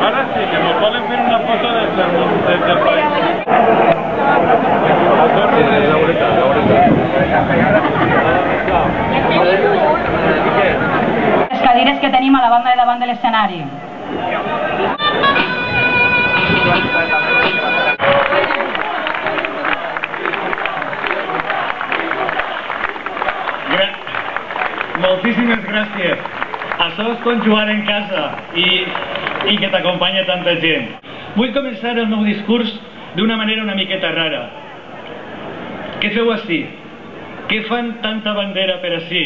Ara sí, que nos volen fer una foto des del país. Les cadires que tenim a la banda de davant de l'escenari. Moltíssimes gràcies. Això és com jugar en casa i que t'acompanya tanta gent. Vull començar el meu discurs d'una manera una miqueta rara. Què feu ací? Què fan tanta bandera per ací?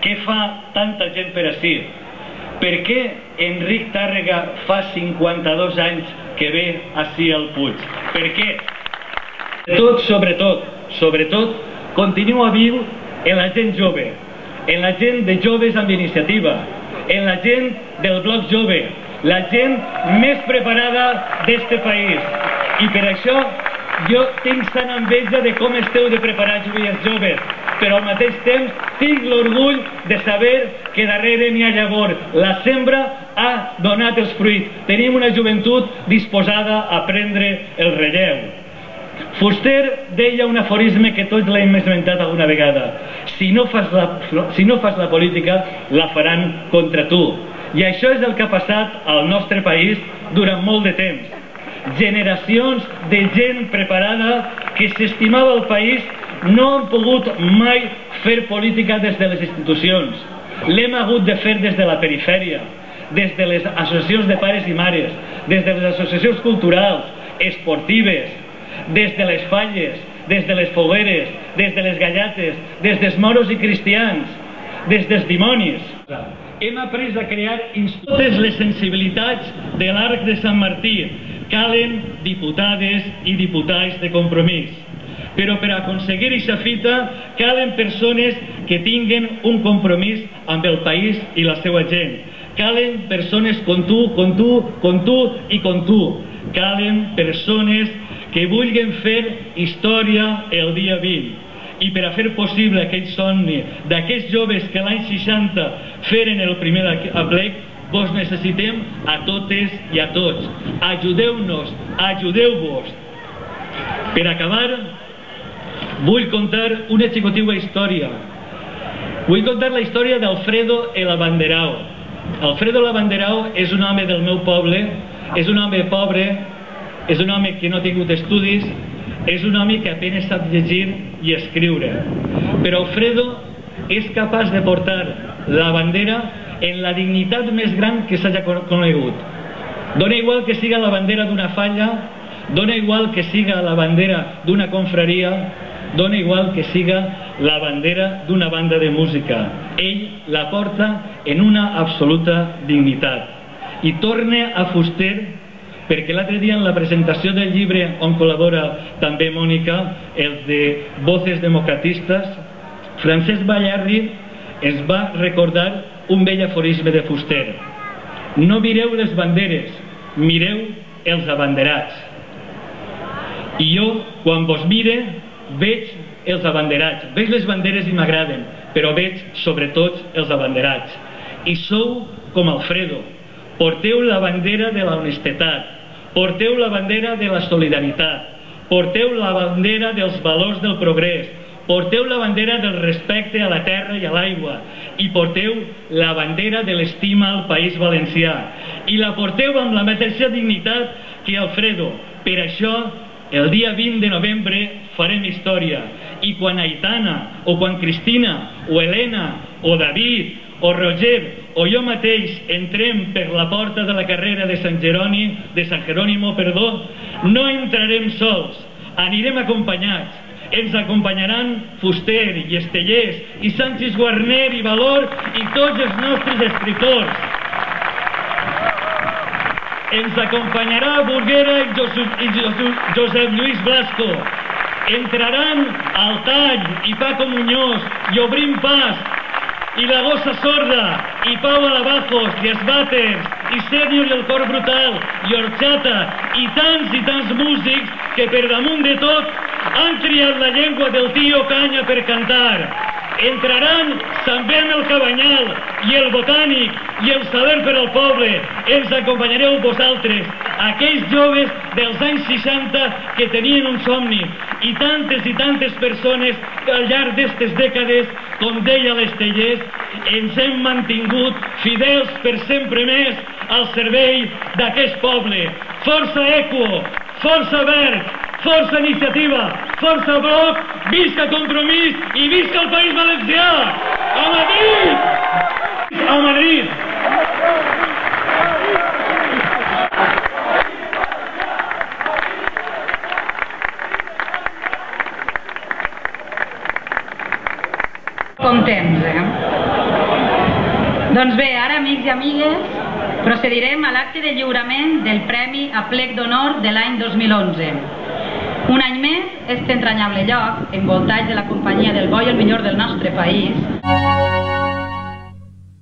Què fa tanta gent per ací? Per què Enric Tàrrega fa 52 anys que ve ací al Puig? Per què? Sobretot, continua viu en la gent jove, en la gent de joves amb iniciativa, en la gent del bloc jove, la gent més preparada d'este país. I per això jo tinc tant enveja de com esteu de preparats avui els joves, però al mateix temps tinc l'orgull de saber que darrere n'hi ha llavor. La sembra ha donat els fruits. Tenim una joventut disposada a prendre el relleu. Fuster deia un aforisme que tots l'hem esmentat alguna vegada: si no fas la política, la faran contra tu. I això és el que ha passat al nostre país durant molt de temps. Generacions de gent preparada que s'estimava el país no han pogut mai fer política des de les institucions. L'hem hagut de fer des de la perifèria, des de les associacions de pares i mares, des de les associacions culturals, esportives, des de les falles, des de les fogueres, des de les gallates, des dels moros i cristians, des dels dimonis. Hem après a crear totes les sensibilitats de l'arc de Sant Martí. Calen diputades i diputats de compromís. Però per aconseguir aquesta fita calen persones que tinguen un compromís amb el país i la seva gent. Calen persones com tu i com tu. Calen persones que vulguin fer història el dia 20. I per a fer possible aquell somni d'aquests joves que l'any 60 feren el primer aplec, vos necessitem a totes i a tots. Ajudeu-nos, ajudeu-vos. Per acabar, vull contar una xicotiua història. Vull contar la història d'Alfredo el Abanderao. Alfredo el Abanderao és un home del meu poble, és un home pobre, és un home que no ha tingut estudis, és un home que apenas sap llegir i escriure. Però Alfredo és capaç de portar la bandera en la dignitat més gran que s'hagi conegut. Dóna igual que siga la bandera d'una falla, dóna igual que siga la bandera d'una confraria, dóna igual que siga la bandera d'una banda de música. Ell la porta en una absoluta dignitat. I torna a Fuster, perquè l'altre dia en la presentació del llibre on col·labora també Mònica, els de Voces Democratistes, Francesc Ballarri ens va recordar un vell aforisme de Fuster: no mireu les banderes, mireu els abanderats. I jo, quan vos mire, veig els abanderats. Veig les banderes i m'agraden, però veig sobretot els abanderats. I sou com Alfredo, porteu la bandera de la honestedat, porteu la bandera de la solidaritat, porteu la bandera dels valors del progrés, porteu la bandera del respecte a la terra i a l'aigua, i porteu la bandera de l'estima al País Valencià, i la porteu amb la mateixa dignitat que Alfredo. Per això, el dia 20 de novembre farem història, i quan Aitana, o quan Cristina, o Helena, o David, o Roger, o jo mateix entrem per la porta de la carrera de Sant Jerónimo, no entrarem sols, anirem acompanyats. Ens acompanyaran Fuster i Estellers i Sánchez Guarner i Valor i tots els nostres escriptors. Ens acompanyarà Burguera i Josep Lluís Blasco. Entraran al Tall i Paco Muñoz i Obrim Pas i la Gossa Sorda i Pau Alabajos i Esbàters i Sènior i el Cor Brutal i Orxata i tants músics que per damunt de tot han triat la llengua del tio Canya per cantar. Entraran també amb el Cabanyal i el Botànic i el Saber per al Poble. Ens acompanyareu vosaltres, aquells joves dels anys 60 que tenien un somni, i tantes persones que al llarg d'aquestes dècades, com deia l'Estellers, ens hem mantingut fidels per sempre més al servei d'aquest poble. Força Equo, força Verd, força Iniciativa, força Bloc, visca Compromís i visca el País Valencià! A Madrid! A Madrid! Contents, Doncs bé, ara, amics i amigues, procedirem a l'acte de lliurament del Premi Aplec d'Honor de l'any 2011. Un any més, este entranyable lloc, envoltats de la companyia del bo i el millor del nostre país,